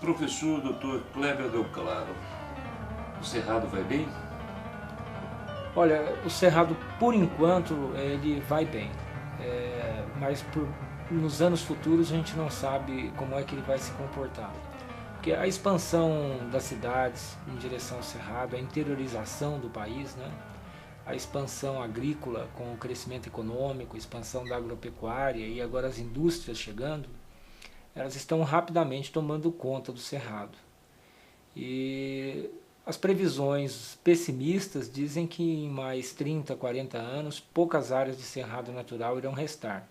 Professor Dr. Kleber Del Claro, o Cerrado vai bem? Olha, o Cerrado, por enquanto, ele vai bem, mas nos anos futuros a gente não sabe como é que ele vai se comportar. Porque a expansão das cidades em direção ao Cerrado, a interiorização do país, né? A expansão agrícola com o crescimento econômico, a expansão da agropecuária e agora as indústrias chegando, elas estão rapidamente tomando conta do Cerrado. E as previsões pessimistas dizem que em mais 30, 40 anos, poucas áreas de cerrado natural irão restar.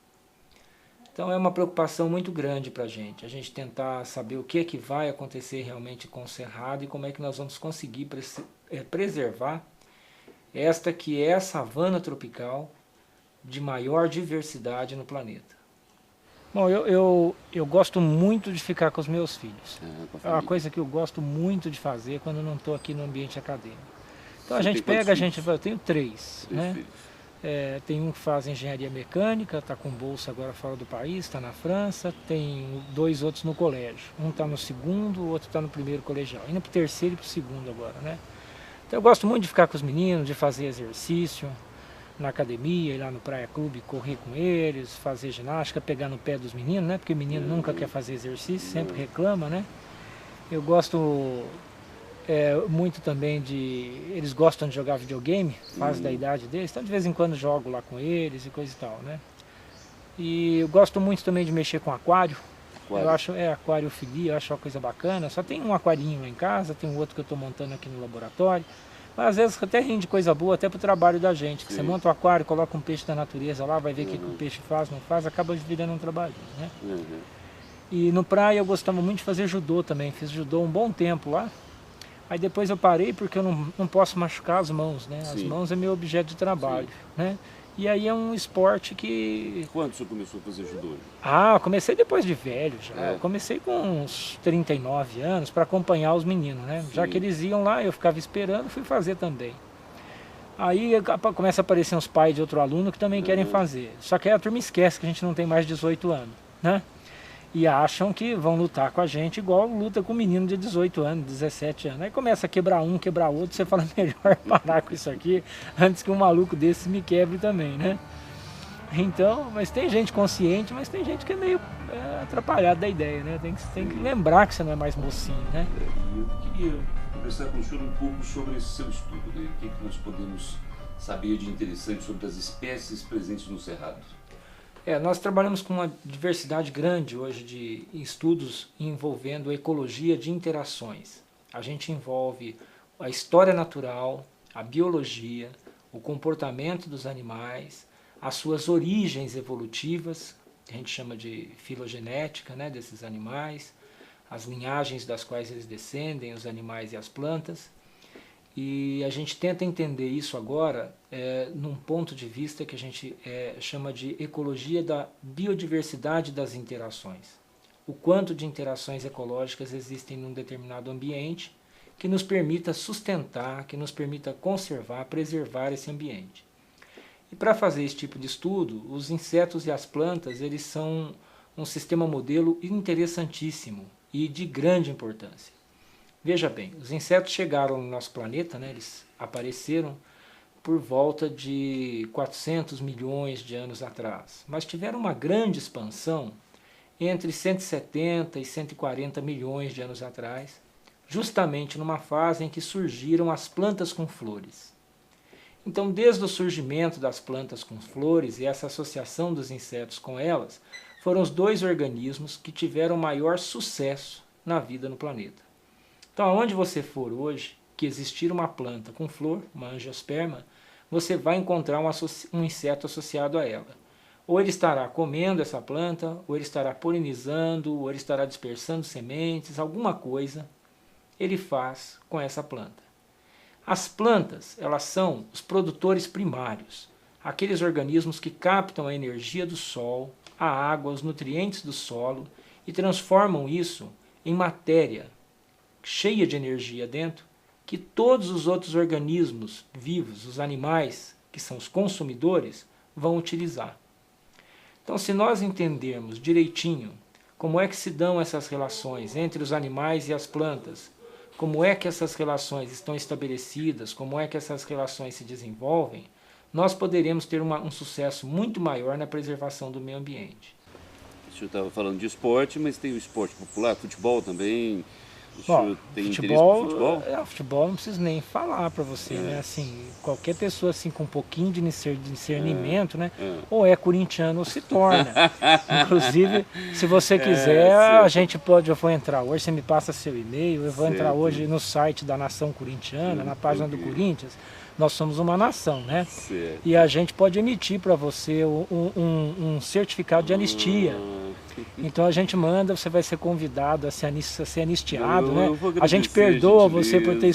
Então é uma preocupação muito grande para a gente tentar saber o que é que vai acontecer realmente com o cerrado e como é que nós vamos conseguir preservar esta que é a savana tropical de maior diversidade no planeta. Bom, eu gosto muito de ficar com os meus filhos. É uma coisa que eu gosto muito de fazer quando não estou aqui no ambiente acadêmico. Então a gente pega, eu tenho três, né? Tem um que faz engenharia mecânica, está com bolsa agora fora do país, está na França. Tem dois outros no colégio. Um está no segundo, o outro está no primeiro colegial. Indo para o terceiro e para o segundo agora, né? Então eu gosto muito de ficar com os meninos, de fazer exercício na academia, ir lá no Praia Clube, correr com eles, fazer ginástica, pegar no pé dos meninos, né? Porque o menino nunca quer fazer exercício, sempre reclama, né? Eu gosto muito também eles gostam de jogar videogame, fase da idade deles, então de vez em quando jogo lá com eles e coisa e tal, né? E eu gosto muito também de mexer com aquário. Eu acho, aquariofilia, eu acho uma coisa bacana. Só tem um aquarinho lá em casa, tem um outro que eu estou montando aqui no laboratório. Mas às vezes até rende coisa boa, até para o trabalho da gente. Que você monta um aquário, coloca um peixe da natureza lá, vai ver o que o peixe faz, não faz, acaba virando um trabalhinho, né? E no praia eu gostava muito de fazer judô também, fiz judô um bom tempo lá. Aí depois eu parei porque eu não posso machucar as mãos, né? As mãos é meu objeto de trabalho, né? E aí é um esporte que... Quando você começou a fazer judô? Eu comecei depois de velho já. Eu comecei com uns 39 anos para acompanhar os meninos, né? Já que eles iam lá, eu ficava esperando, fui fazer também. Aí começa a aparecer uns pais de outro aluno que também querem fazer. Só que aí a turma esquece que a gente não tem mais de 18 anos, né? E acham que vão lutar com a gente igual luta com um menino de 18 anos, 17 anos. Aí começa a quebrar um, quebrar outro, você fala, melhor parar com isso aqui antes que um maluco desse me quebre também, né? Então, mas tem gente consciente, mas tem gente que é meio atrapalhada da ideia, né? Tem que lembrar que você não é mais mocinho, né? Eu queria conversar com o senhor um pouco sobre esse seu estudo, né? O que nós podemos saber de interessante sobre as espécies presentes no Cerrado? Nós trabalhamos com uma diversidade grande hoje de estudos envolvendo a ecologia de interações. A gente envolve a história natural, a biologia, o comportamento dos animais, as suas origens evolutivas, que a gente chama de filogenética, né, desses animais, as linhagens das quais eles descendem, os animais e as plantas. E a gente tenta entender isso agora num ponto de vista que a gente chama de ecologia da biodiversidade das interações. O quanto de interações ecológicas existem num determinado ambiente que nos permita sustentar, que nos permita conservar, preservar esse ambiente. E para fazer esse tipo de estudo, os insetos e as plantas eles são um sistema modelo interessantíssimo e de grande importância. Veja bem, os insetos chegaram no nosso planeta, né, eles apareceram por volta de 400 milhões de anos atrás, mas tiveram uma grande expansão entre 170 e 140 milhões de anos atrás, justamente numa fase em que surgiram as plantas com flores. Então, desde o surgimento das plantas com flores e essa associação dos insetos com elas, foram os dois organismos que tiveram maior sucesso na vida no planeta. Então, aonde você for hoje, que existir uma planta com flor, uma angiosperma, você vai encontrar um inseto associado a ela. Ou ele estará comendo essa planta, ou ele estará polinizando, ou ele estará dispersando sementes, alguma coisa ele faz com essa planta. As plantas, elas são os produtores primários, aqueles organismos que captam a energia do sol, a água, os nutrientes do solo e transformam isso em matéria cheia de energia dentro, que todos os outros organismos vivos, os animais, que são os consumidores, vão utilizar. Então, se nós entendermos direitinho como é que se dão essas relações entre os animais e as plantas, como é que essas relações estão estabelecidas, como é que essas relações se desenvolvem, nós poderemos ter um sucesso muito maior na preservação do meio ambiente. O senhor estava falando de esporte, mas tem o esporte popular, futebol também. O Bom, senhor tem interesse por futebol? Futebol não preciso nem falar para você, né? Assim, qualquer pessoa assim com um pouquinho de discernimento, né? Ou é corintiano ou se torna. Inclusive, se você quiser, a gente pode, eu vou entrar hoje, você me passa seu e-mail, eu vou entrar hoje no site da Nação Corintiana, na página do Corinthians. Nós somos uma nação, né? Certo. E a gente pode emitir para você um certificado de anistia. Então a gente manda, você vai ser convidado a ser anistiado, né? A gente perdoa você por ter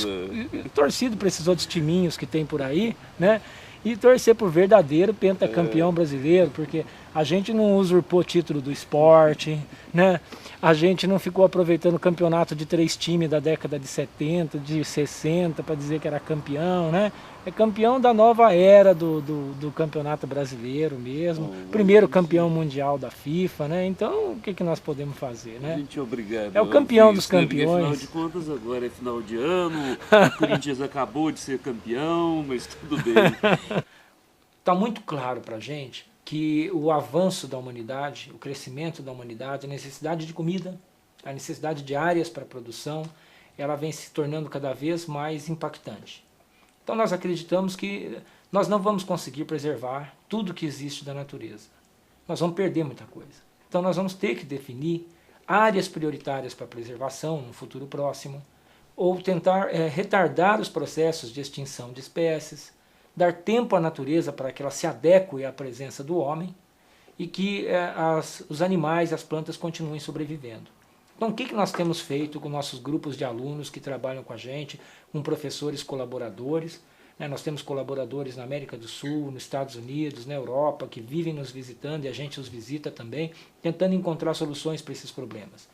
torcido para esses outros timinhos que tem por aí, né? E torcer por verdadeiro pentacampeão brasileiro, porque a gente não usurpou título do esporte, né? A gente não ficou aproveitando o campeonato de 3 times da década de 70, de 60 para dizer que era campeão, né? É campeão da nova era do campeonato brasileiro mesmo, primeiro campeão mundial da FIFA, né? Então o que nós podemos fazer, né? A gente é obrigado. É o campeão dos campeões. Afinal de contas agora é final de ano, o Corinthians acabou de ser campeão, mas tudo bem. Está muito claro para a gente que o avanço da humanidade, o crescimento da humanidade, a necessidade de comida, a necessidade de áreas para produção, ela vem se tornando cada vez mais impactante. Então nós acreditamos que nós não vamos conseguir preservar tudo que existe da natureza. Nós vamos perder muita coisa. Então nós vamos ter que definir áreas prioritárias para preservação no futuro próximo, ou tentar retardar os processos de extinção de espécies, dar tempo à natureza para que ela se adeque à presença do homem e que os animais, as plantas continuem sobrevivendo. Então o que nós temos feito com nossos grupos de alunos que trabalham com a gente, com professores colaboradores, né? Nós temos colaboradores na América do Sul, nos Estados Unidos, na Europa, que vivem nos visitando e a gente os visita também, tentando encontrar soluções para esses problemas.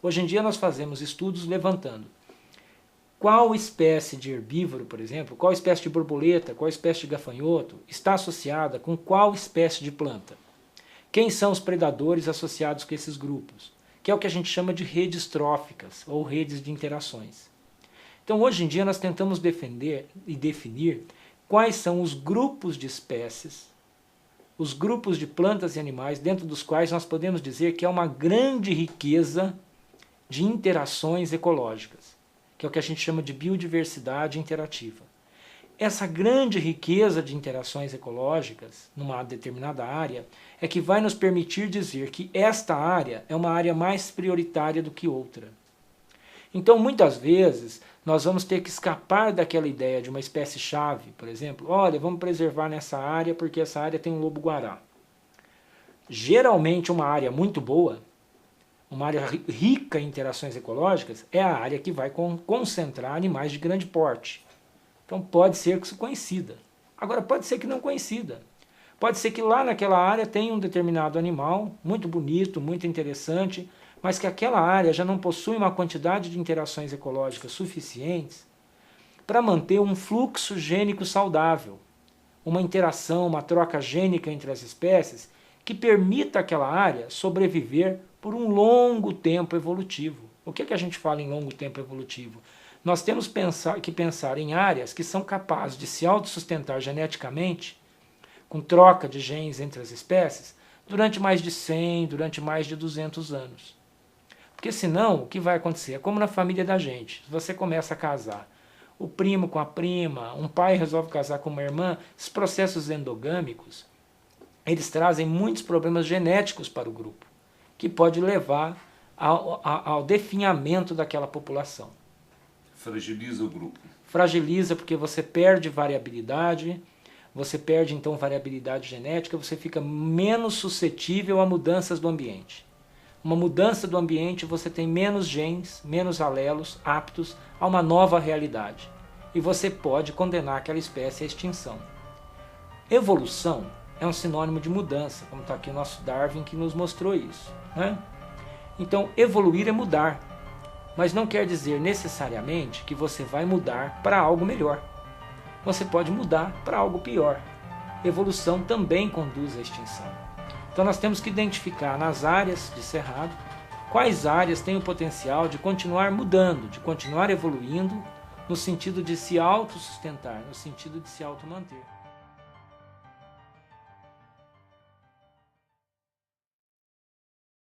Hoje em dia nós fazemos estudos levantando qual espécie de herbívoro, por exemplo, qual espécie de borboleta, qual espécie de gafanhoto está associada com qual espécie de planta. Quem são os predadores associados com esses grupos? Que é o que a gente chama de redes tróficas ou redes de interações. Então hoje em dia nós tentamos defender e definir quais são os grupos de espécies, os grupos de plantas e animais dentro dos quais nós podemos dizer que é uma grande riqueza de interações ecológicas, que é o que a gente chama de biodiversidade interativa. Essa grande riqueza de interações ecológicas numa determinada área é que vai nos permitir dizer que esta área é uma área mais prioritária do que outra. Então, muitas vezes, nós vamos ter que escapar daquela ideia de uma espécie-chave, por exemplo, olha, vamos preservar nessa área porque essa área tem um lobo-guará. Geralmente, uma área muito boa, uma área rica em interações ecológicas, é a área que vai concentrar animais de grande porte. Então pode ser que isso coincida. Agora pode ser que não coincida. Pode ser que lá naquela área tenha um determinado animal, muito bonito, muito interessante, mas que aquela área já não possui uma quantidade de interações ecológicas suficientes para manter um fluxo gênico saudável, uma interação, uma troca gênica entre as espécies que permita àquela área sobreviver por um longo tempo evolutivo. O que a gente fala em longo tempo evolutivo? Nós temos que pensar em áreas que são capazes de se autossustentar geneticamente, com troca de genes entre as espécies, durante mais de 100, durante mais de 200 anos. Porque senão, o que vai acontecer? É como na família da gente. Se você começa a casar, o primo com a prima, um pai resolve casar com uma irmã, esses processos endogâmicos, eles trazem muitos problemas genéticos para o grupo, que pode levar ao definhamento daquela população. Fragiliza o grupo. Fragiliza porque você perde variabilidade, você perde então variabilidade genética, você fica menos suscetível a mudanças do ambiente. Uma mudança do ambiente, você tem menos genes, menos alelos aptos a uma nova realidade. E você pode condenar aquela espécie à extinção. Evolução é um sinônimo de mudança, como está aqui o nosso Darwin que nos mostrou isso, né? Então, evoluir é mudar, mas não quer dizer necessariamente que você vai mudar para algo melhor. Você pode mudar para algo pior. Evolução também conduz à extinção. Então nós temos que identificar nas áreas de cerrado quais áreas têm o potencial de continuar mudando, de continuar evoluindo, no sentido de se autossustentar, no sentido de se automanter.